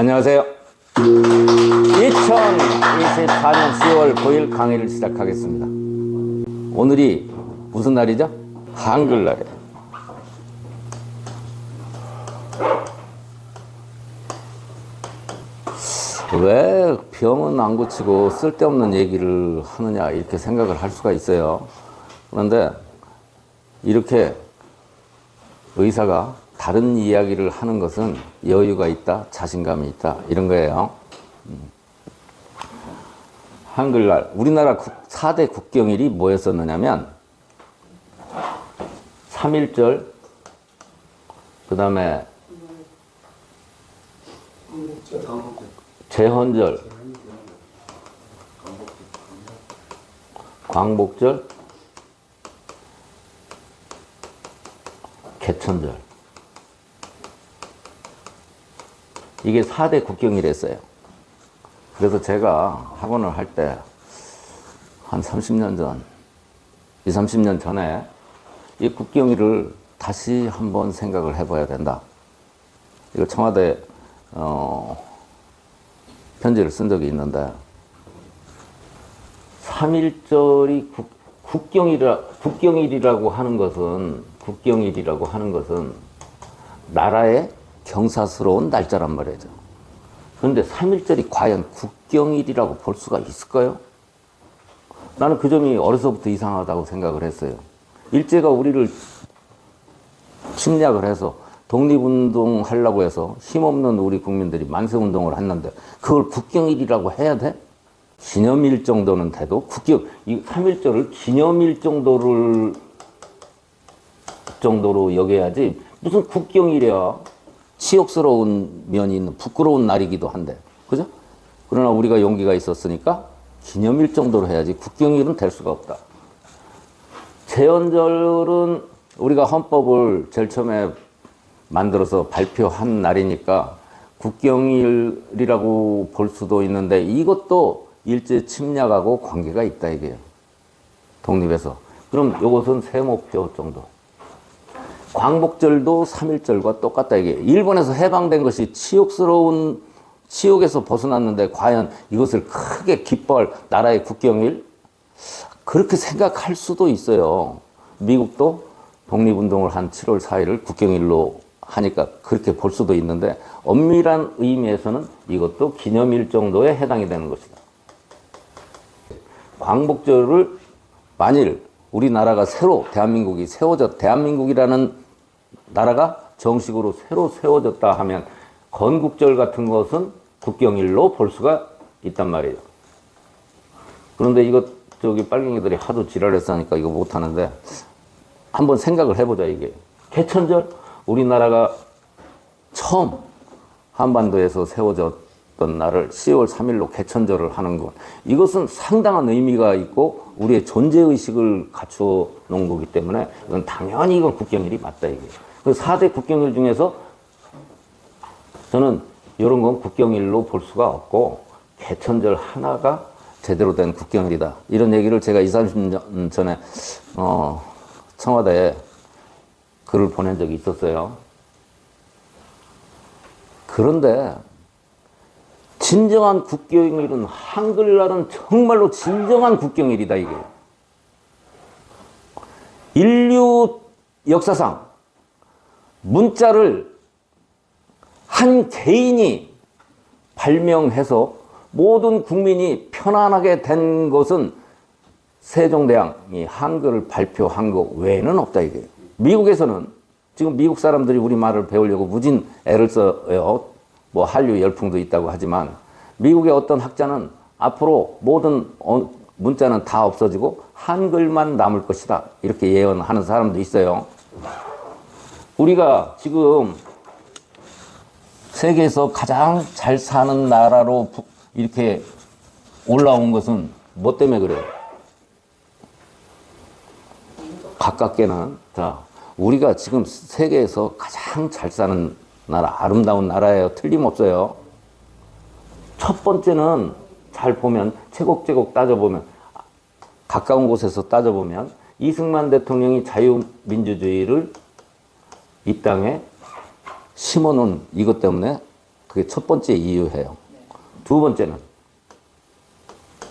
안녕하세요. 2024년 10월 9일 강의를 시작하겠습니다. 오늘이 무슨 날이죠? 한글날이에요. 왜 병은 안 고치고 쓸데없는 얘기를 하느냐 이렇게 생각을 할 수가 있어요. 그런데 이렇게 의사가 다른 이야기를 하는 것은 여유가 있다, 자신감이 있다 이런 거예요. 한글날 우리나라 4대 국경일이 뭐였었느냐면 3.1절, 그 다음에 제헌절, 광복절, 개천절. 이게 4대 국경일이었어요. 그래서 제가 학원을 할 때 한 30년 전, 20, 30년 전에 이 국경일을 다시 한번 생각을 해봐야 된다. 이거 청와대 편지를 쓴 적이 있는데 3.1절이 국경일이라고 하는 것은 나라의 경사스러운 날짜란 말이죠. 그런데 3.1절이 과연 국경일이라고 볼 수가 있을까요? 나는 그 점이 어려서부터 이상하다고 생각을 했어요. 일제가 우리를 침략을 해서 독립운동 하려고 해서 힘없는 우리 국민들이 만세운동을 했는데 그걸 국경일이라고 해야 돼? 기념일 정도는 돼도 이 3.1절을 기념일 정도로 여겨야지 무슨 국경일이야. 치욕스러운 면이 있는 부끄러운 날이기도 한데, 그죠? 그러나 우리가 용기가 있었으니까 기념일 정도로 해야지 국경일은 될 수가 없다. 제헌절은 우리가 헌법을 제일 처음에 만들어서 발표한 날이니까 국경일이라고 볼 수도 있는데 이것도 일제 침략하고 관계가 있다 이게요. 독립해서. 그럼 이것은 세모표 정도. 광복절도 3.1절과 똑같다 이게. 일본에서 해방된 것이 치욕에서 벗어났는데 과연 이것을 크게 기뻐할 나라의 국경일? 그렇게 생각할 수도 있어요. 미국도 독립운동을 한 7월 4일을 국경일로 하니까 그렇게 볼 수도 있는데 엄밀한 의미에서는 이것도 기념일 정도에 해당이 되는 것이다. 광복절을 만일 우리나라가 새로 대한민국이 대한민국이라는 나라가 정식으로 새로 세워졌다 하면 건국절 같은 것은 국경일로 볼 수가 있단 말이에요. 그런데 빨갱이들이 하도 지랄했으니까 이거 못하는데 한번 생각을 해보자 이게. 개천절? 우리나라가 처음 한반도에서 세워졌던 날을 10월 3일로 개천절을 하는 것. 이것은 상당한 의미가 있고 우리의 존재의식을 갖추어 놓은 거기 때문에 이건 당연히 이건 국경일이 맞다 이게. 그래서 4대 국경일 중에서 저는 이런 건 국경일로 볼 수가 없고 개천절 하나가 제대로 된 국경일이다. 이런 얘기를 제가 20, 30년 전에 청와대에 글을 보낸 적이 있었어요. 그런데 진정한 국경일은 한글날은 정말로 진정한 국경일이다 이게. 인류 역사상 문자를 한 개인이 발명해서 모든 국민이 편안하게 된 것은 세종대왕이 한글을 발표한 것 외에는 없다 이게. 미국에서는 지금 미국 사람들이 우리말을 배우려고 무진 애를 써요. 뭐 한류 열풍도 있다고 하지만 미국의 어떤 학자는 앞으로 모든 문자는 다 없어지고 한글만 남을 것이다 이렇게 예언하는 사람도 있어요. 우리가 지금 세계에서 가장 잘 사는 나라로 이렇게 올라온 것은 뭐 때문에 그래요? 가깝게는 우리가 지금 세계에서 가장 잘 사는 나라, 아름다운 나라예요. 틀림없어요. 첫 번째는 잘 보면 제곡제곡 따져보면 가까운 곳에서 따져보면 이승만 대통령이 자유민주주의를 이 땅에 심어놓은 이것 때문에 그게 첫 번째 이유예요. 두 번째는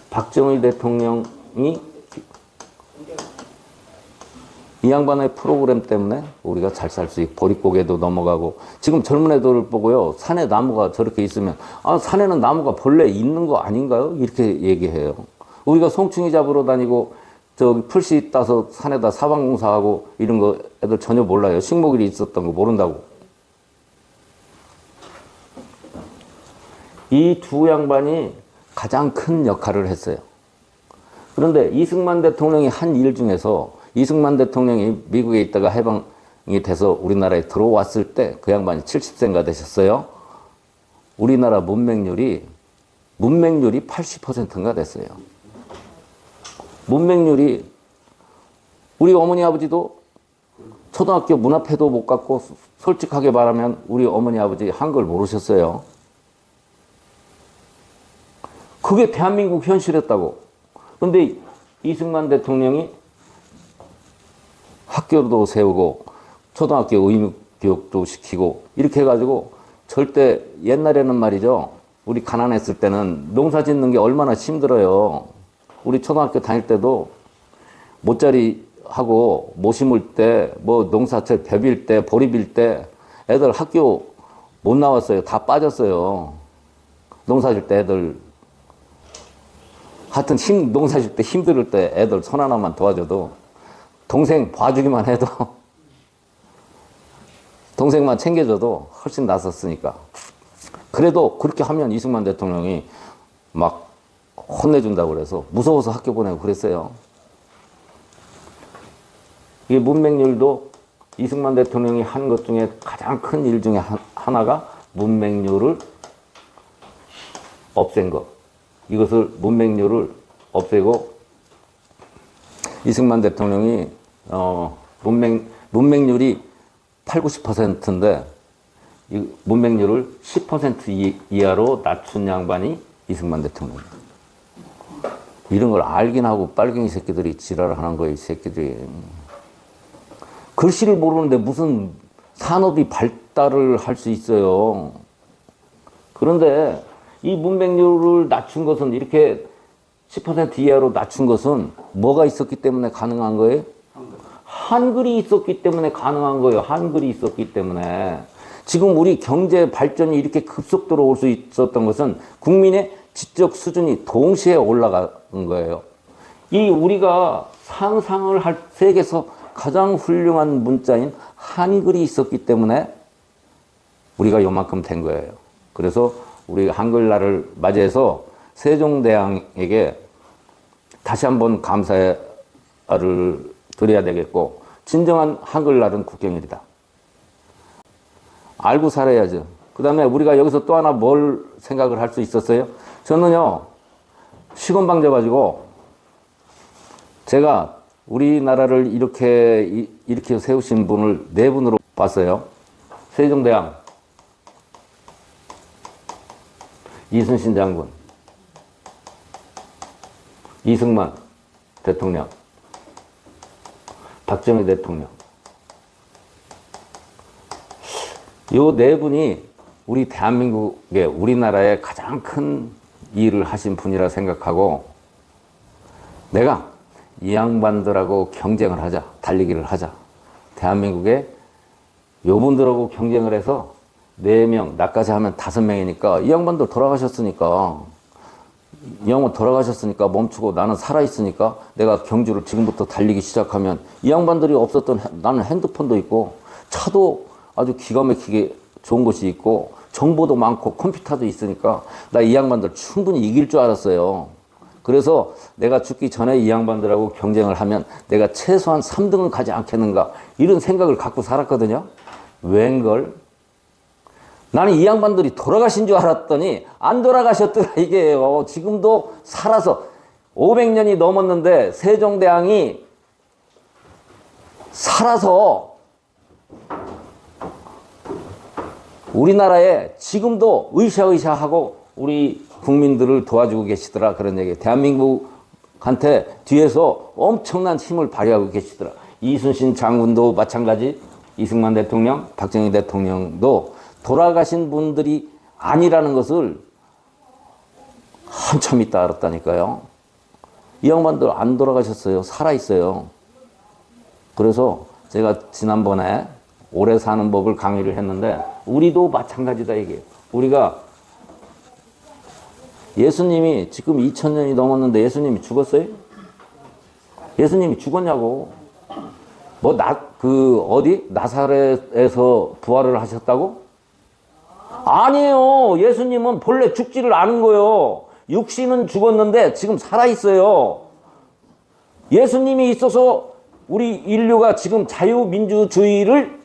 박정희 대통령이 이 양반의 프로그램 때문에 우리가 잘 살 수 있고 보릿고개도 넘어가고 지금 젊은 애들을 보고요. 산에 나무가 저렇게 있으면 아 산에는 나무가 본래 있는 거 아닌가요? 이렇게 얘기해요. 우리가 송충이 잡으러 다니고 저기 풀씨 따서 산에다 사방공사하고 이런 거 애들 전혀 몰라요. 식목일이 있었던 거 모른다고. 이 두 양반이 가장 큰 역할을 했어요. 그런데 이승만 대통령이 한 일 중에서 이승만 대통령이 미국에 있다가 해방이 돼서 우리나라에 들어왔을 때 그 양반이 70세인가 되셨어요. 우리나라 문맹률이 80%인가 됐어요. 문맹률이 우리 어머니 아버지도 초등학교 문 앞에도 못 갔고 솔직하게 말하면 우리 어머니 아버지 한글 모르셨어요. 그게 대한민국 현실이었다고. 근데 이승만 대통령이 학교도 세우고 초등학교 의무교육도 시키고 이렇게 해가지고 절대 옛날에는 말이죠. 우리 가난했을 때는 농사 짓는 게 얼마나 힘들어요. 우리 초등학교 다닐 때도 모짜리 하고 모 심을 때 뭐 농사철 벼빌 때 보리빌 때 애들 학교 못 나왔어요. 다 빠졌어요. 농사 질 때 애들 하여튼 농사 질 때 힘들 때 애들 손 하나만 도와줘도 동생 봐주기만 해도 동생만 챙겨줘도 훨씬 낫았으니까. 그래도 그렇게 하면 이승만 대통령이 막 혼내준다고 그래서 무서워서 학교 보내고 그랬어요. 이 문맹률도 이승만 대통령이 한 것 중에 가장 큰 일 중에 하나가 문맹률을 없앤 것. 이것을 문맹률을 없애고 이승만 대통령이 문맹률이 8, 90%인데 이 문맹률을 10% 이하로 낮춘 양반이 이승만 대통령이에요. 이런 걸 알긴 하고 빨갱이 새끼들이 지랄을 하는 거예요. 이 새끼들이. 글씨를 모르는데 무슨 산업이 발달을 할 수 있어요. 그런데 이 문맹률을 낮춘 것은 이렇게 10% 이하로 낮춘 것은 뭐가 있었기 때문에 가능한 거예요? 한글이 있었기 때문에 가능한 거예요. 한글이 있었기 때문에. 지금 우리 경제 발전이 이렇게 급속도로 올 수 있었던 것은 국민의 지적 수준이 동시에 올라간 거예요. 이 우리가 상상을 할 세계에서 가장 훌륭한 문자인 한글이 있었기 때문에 우리가 요만큼 된 거예요. 그래서 우리 한글날을 맞이해서 세종대왕에게 다시 한번 감사를 드려야 되겠고, 진정한 한글날은 국경일이다. 알고 살아야죠. 그 다음에 우리가 여기서 또 하나 뭘 생각을 할 수 있었어요? 저는요, 시건방져 가지고 제가 우리나라를 이렇게 세우신 분을 네 분으로 봤어요. 세종대왕, 이순신 장군, 이승만 대통령, 박정희 대통령. 요 네 분이 우리 대한민국의 우리나라의 가장 큰 일을 하신 분이라 생각하고, 내가 이 양반들하고 경쟁을 하자, 달리기를 하자. 대한민국에 요 분들하고 경쟁을 해서 4명, 나까지 하면 5명이니까 이 양반들 돌아가셨으니까, 이 양반 돌아가셨으니까 멈추고 나는 살아있으니까 내가 경주를 지금부터 달리기 시작하면 이 양반들이 없었던 나는 핸드폰도 있고 차도 아주 기가 막히게 좋은 것이 있고 정보도 많고 컴퓨터도 있으니까 나 이 양반들 충분히 이길 줄 알았어요. 그래서 내가 죽기 전에 이 양반들하고 경쟁을 하면 내가 최소한 3등은 가지 않겠는가 이런 생각을 갖고 살았거든요. 웬걸? 나는 이 양반들이 돌아가신 줄 알았더니 안 돌아가셨더라 이게요. 지금도 살아서 500년이 넘었는데 세종대왕이 살아서 우리나라에 지금도 으쌰으쌰하고 우리 국민들을 도와주고 계시더라. 그런 얘기. 대한민국한테 뒤에서 엄청난 힘을 발휘하고 계시더라. 이순신 장군도 마찬가지, 이승만 대통령, 박정희 대통령도 돌아가신 분들이 아니라는 것을 한참 있다 알았다니까요. 이 양반들 안 돌아가셨어요. 살아있어요. 그래서 제가 지난번에 오래 사는 법을 강의를 했는데 우리도 마찬가지다 이게. 우리가 예수님이 지금 2000년이 넘었는데 예수님이 죽었어요? 예수님이 죽었냐고. 나사렛에서 부활을 하셨다고? 아니에요. 예수님은 본래 죽지를 않은 거예요. 육신은 죽었는데 지금 살아있어요. 예수님이 있어서 우리 인류가 지금 자유민주주의를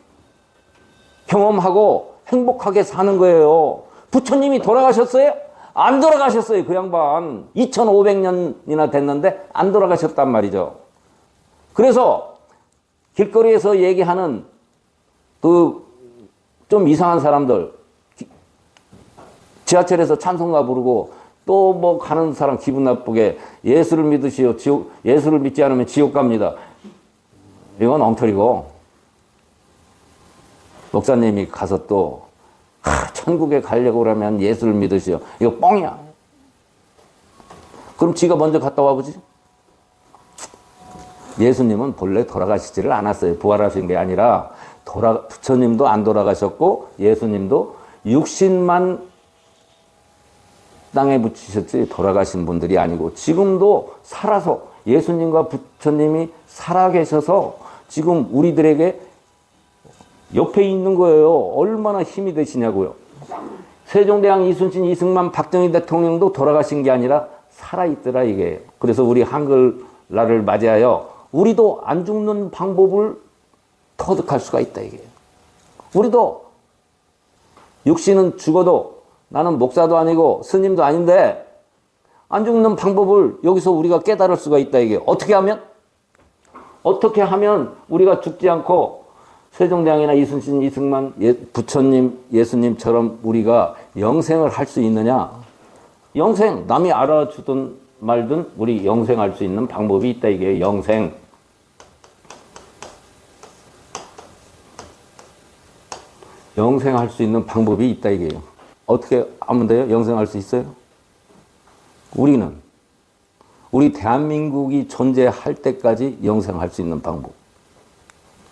경험하고 행복하게 사는 거예요. 부처님이 돌아가셨어요? 안 돌아가셨어요. 그 양반 2500년이나 됐는데 안 돌아가셨단 말이죠. 그래서 길거리에서 얘기하는 그 좀 이상한 사람들, 지하철에서 찬송가 부르고 또 뭐 가는 사람 기분 나쁘게 예수를 믿으시오. 예수를 믿지 않으면 지옥 갑니다. 이건 엉터리고, 목사님이 가서 또 천국에 가려고 그러면 예수를 믿으시오. 이거 뻥이야. 그럼 지가 먼저 갔다 와보지. 예수님은 본래 돌아가시지를 않았어요. 부활하신 게 아니라 부처님도 안 돌아가셨고 예수님도 육신만 땅에 붙이셨지 돌아가신 분들이 아니고 지금도 살아서 예수님과 부처님이 살아계셔서 지금 우리들에게 옆에 있는 거예요. 얼마나 힘이 되시냐고요. 세종대왕 이순신 이승만 박정희 대통령도 돌아가신 게 아니라 살아있더라 이게. 그래서 우리 한글날을 맞이하여 우리도 안 죽는 방법을 터득할 수가 있다 이게. 우리도 육신은 죽어도 나는 목사도 아니고 스님도 아닌데 안 죽는 방법을 여기서 우리가 깨달을 수가 있다 이게. 어떻게 하면 우리가 죽지 않고 세종대왕이나 이순신 이승만 부처님 예수님처럼 우리가 영생을 할 수 있느냐. 영생, 남이 알아주든 말든 우리 영생할 수 있는 방법이 있다 이게. 영생. 영생할 수 있는 방법이 있다 이게요. 어떻게 하면 돼요? 영생할 수 있어요? 우리 대한민국이 존재할 때까지 영생할 수 있는 방법.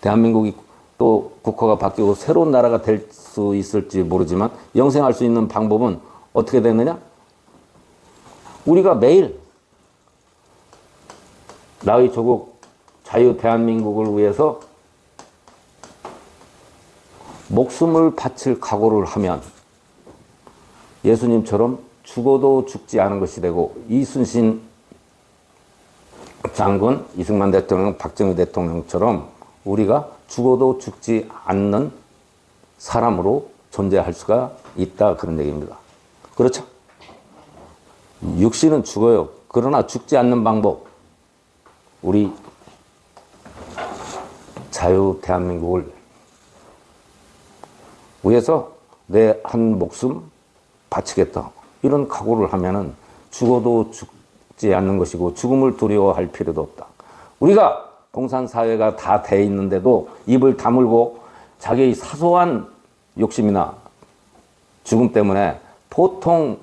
대한민국이 또 국가가 바뀌고 새로운 나라가 될 수 있을지 모르지만 영생할 수 있는 방법은 어떻게 되느냐? 우리가 매일 나의 조국 자유 대한민국을 위해서 목숨을 바칠 각오를 하면 예수님처럼 죽어도 죽지 않은 것이 되고 이순신 장군, 이승만 대통령, 박정희 대통령처럼 우리가 죽어도 죽지 않는 사람으로 존재할 수가 있다 그런 얘기입니다. 그렇죠? 육신은 죽어요. 그러나 죽지 않는 방법. 우리 자유 대한민국을 위해서 내 한 목숨 바치겠다. 이런 각오를 하면은 죽어도 죽지 않는 것이고 죽음을 두려워할 필요도 없다. 우리가 공산사회가 다 돼 있는데도 입을 다물고 자기의 사소한 욕심이나 죽음 때문에 보통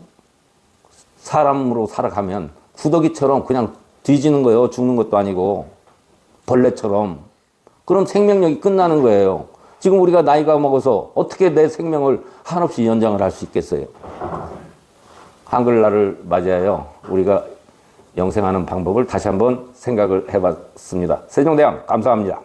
사람으로 살아가면 구더기처럼 그냥 뒤지는 거예요. 죽는 것도 아니고 벌레처럼. 그럼 생명력이 끝나는 거예요. 지금 우리가 나이가 먹어서 어떻게 내 생명을 한없이 연장을 할 수 있겠어요? 한글날을 맞이하여 우리가 영생하는 방법을 다시 한번 생각을 해봤습니다. 세종대왕 감사합니다.